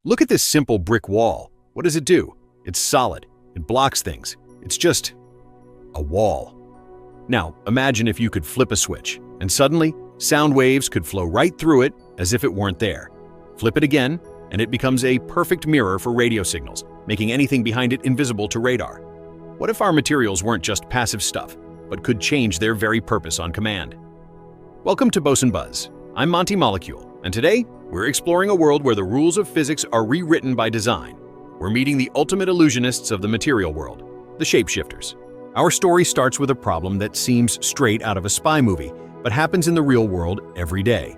Look at this simple brick wall. What does it do? It's solid. It blocks things. It's just a wall. Now, imagine if you could flip a switch, and suddenly, sound waves could flow right through it as if it weren't there. Flip it again, and it becomes a perfect mirror for radio signals, making anything behind it invisible to radar. What if our materials weren't just passive stuff, but could change their very purpose on command? Welcome to Boson Buzz. I'm Monty Molecule, and today, we're exploring a world where the rules of physics are rewritten by design. We're meeting the ultimate illusionists of the material world, the shapeshifters. Our story starts with a problem that seems straight out of a spy movie, but happens in the real world every day.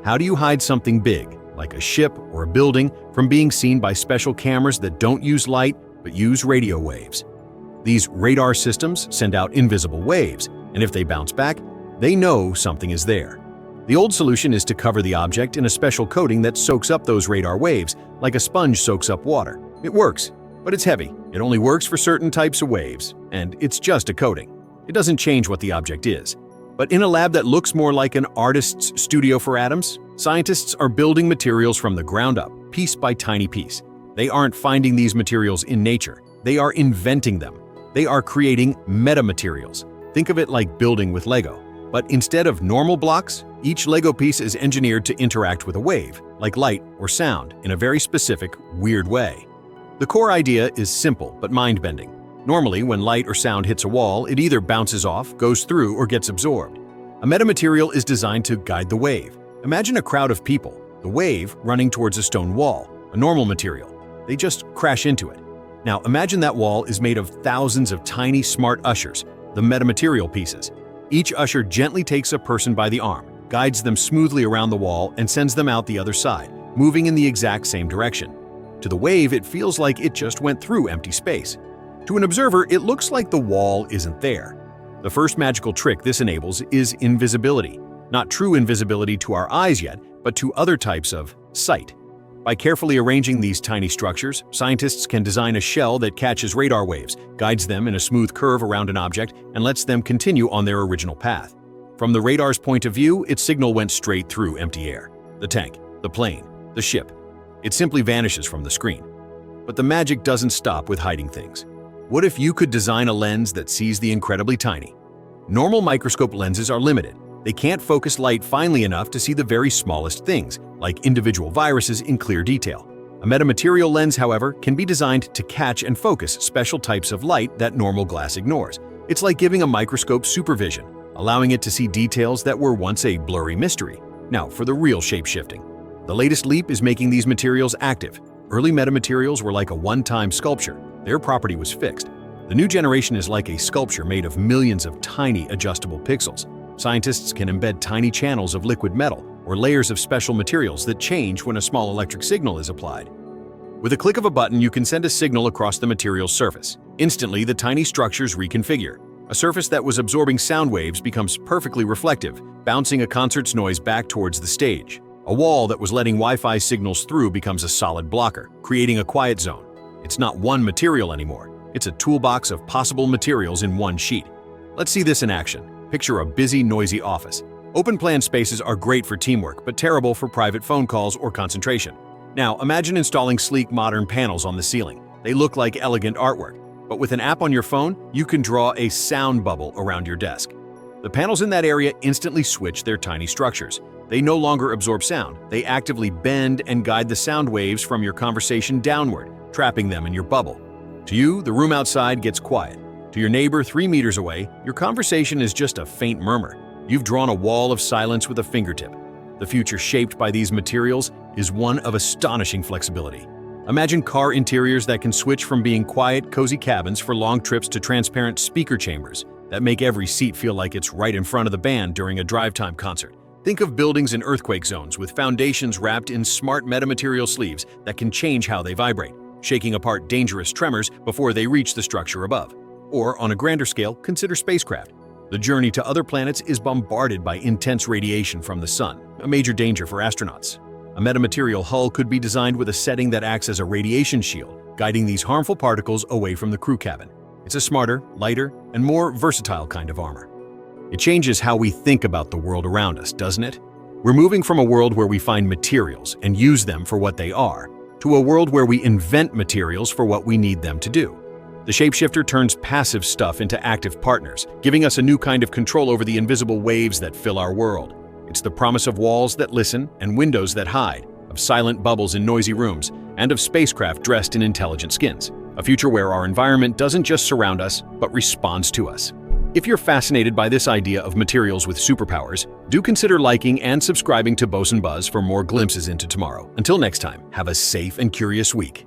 How do you hide something big, like a ship or a building, from being seen by special cameras that don't use light but use radio waves? These radar systems send out invisible waves, and if they bounce back, they know something is there. The old solution is to cover the object in a special coating that soaks up those radar waves, like a sponge soaks up water. It works, but it's heavy. It only works for certain types of waves, and it's just a coating. It doesn't change what the object is. But in a lab that looks more like an artist's studio for atoms, scientists are building materials from the ground up, piece by tiny piece. They aren't finding these materials in nature. They are inventing them. They are creating metamaterials. Think of it like building with Lego. But instead of normal blocks, each Lego piece is engineered to interact with a wave, like light or sound, in a very specific, weird way. The core idea is simple but mind-bending. Normally, when light or sound hits a wall, it either bounces off, goes through, or gets absorbed. A metamaterial is designed to guide the wave. Imagine a crowd of people, the wave running towards a stone wall, a normal material. They just crash into it. Now, imagine that wall is made of thousands of tiny, smart ushers, the metamaterial pieces. Each usher gently takes a person by the arm, guides them smoothly around the wall, and sends them out the other side, moving in the exact same direction. To the wave, it feels like it just went through empty space. To an observer, it looks like the wall isn't there. The first magical trick this enables is invisibility. Not true invisibility to our eyes yet, but to other types of sight. By carefully arranging these tiny structures, scientists can design a shell that catches radar waves, guides them in a smooth curve around an object, and lets them continue on their original path. From the radar's point of view, its signal went straight through empty air. The tank, the plane, the ship. It simply vanishes from the screen. But the magic doesn't stop with hiding things. What if you could design a lens that sees the incredibly tiny? Normal microscope lenses are limited. They can't focus light finely enough to see the very smallest things, like individual viruses in clear detail. A metamaterial lens, however, can be designed to catch and focus special types of light that normal glass ignores. It's like giving a microscope supervision, allowing it to see details that were once a blurry mystery. Now, for the real shape-shifting. The latest leap is making these materials active. Early metamaterials were like a one-time sculpture. Their property was fixed. The new generation is like a sculpture made of millions of tiny adjustable pixels. Scientists can embed tiny channels of liquid metal or layers of special materials that change when a small electric signal is applied. With a click of a button, you can send a signal across the material's surface. Instantly, the tiny structures reconfigure. A surface that was absorbing sound waves becomes perfectly reflective, bouncing a concert's noise back towards the stage. A wall that was letting Wi-Fi signals through becomes a solid blocker, creating a quiet zone. It's not one material anymore. It's a toolbox of possible materials in one sheet. Let's see this in action. Picture a busy, noisy office. Open-plan spaces are great for teamwork, but terrible for private phone calls or concentration. Now, imagine installing sleek, modern panels on the ceiling. They look like elegant artwork. But with an app on your phone, you can draw a sound bubble around your desk. The panels in that area instantly switch their tiny structures. They no longer absorb sound. They actively bend and guide the sound waves from your conversation downward, trapping them in your bubble. To you, the room outside gets quiet. To your neighbor 3 meters away, your conversation is just a faint murmur. You've drawn a wall of silence with a fingertip. The future shaped by these materials is one of astonishing flexibility. Imagine car interiors that can switch from being quiet, cozy cabins for long trips to transparent speaker chambers that make every seat feel like it's right in front of the band during a drive-time concert. Think of buildings in earthquake zones with foundations wrapped in smart metamaterial sleeves that can change how they vibrate, shaking apart dangerous tremors before they reach the structure above. Or, on a grander scale, consider spacecraft. The journey to other planets is bombarded by intense radiation from the sun, a major danger for astronauts. A metamaterial hull could be designed with a setting that acts as a radiation shield, guiding these harmful particles away from the crew cabin. It's a smarter, lighter, and more versatile kind of armor. It changes how we think about the world around us, doesn't it? We're moving from a world where we find materials and use them for what they are, to a world where we invent materials for what we need them to do. The shapeshifter turns passive stuff into active partners, giving us a new kind of control over the invisible waves that fill our world. It's the promise of walls that listen and windows that hide, of silent bubbles in noisy rooms, and of spacecraft dressed in intelligent skins. A future where our environment doesn't just surround us, but responds to us. If you're fascinated by this idea of materials with superpowers, do consider liking and subscribing to Boson Buzz for more glimpses into tomorrow. Until next time, have a safe and curious week.